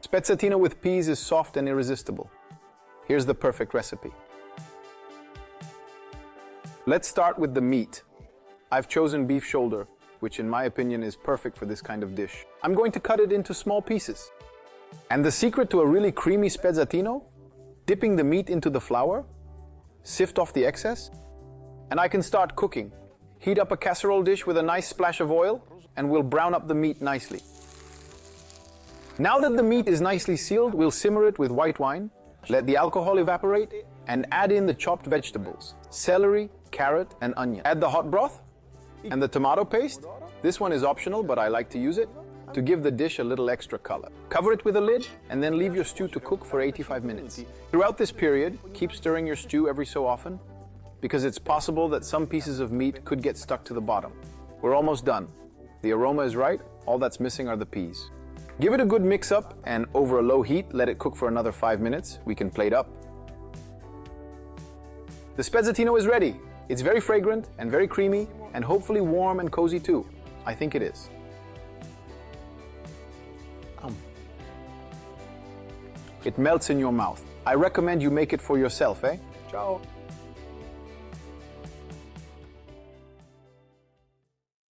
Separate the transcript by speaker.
Speaker 1: Spezzatino with peas is soft and irresistible. Here's the perfect recipe. Let's start with the meat. I've chosen beef shoulder, which in my opinion is perfect for this kind of dish. I'm going to cut it into small pieces. And the secret to a really creamy spezzatino? Dipping the meat into the flour, sift off the excess, and I can start cooking. Heat up a casserole dish with a nice splash of oil, and we'll brown up the meat nicely. Now that the meat is nicely sealed, we'll simmer it with white wine, let the alcohol evaporate, and add in the chopped vegetables, celery, carrot, and onion. Add the hot broth and the tomato paste. This one is optional, but I like to use it to give the dish a little extra color. Cover it with a lid and then leave your stew to cook for 85 minutes. Throughout this period, keep stirring your stew every so often because it's possible that some pieces of meat could get stuck to the bottom. We're almost done. The aroma is right, all that's missing are the peas. Give it a good mix up and over a low heat, let it cook for another 5 minutes. We can plate up. The spezzatino is ready. It's very fragrant and very creamy and hopefully warm and cozy too. I think it is. It melts in your mouth. I recommend you make it for yourself, eh? Ciao.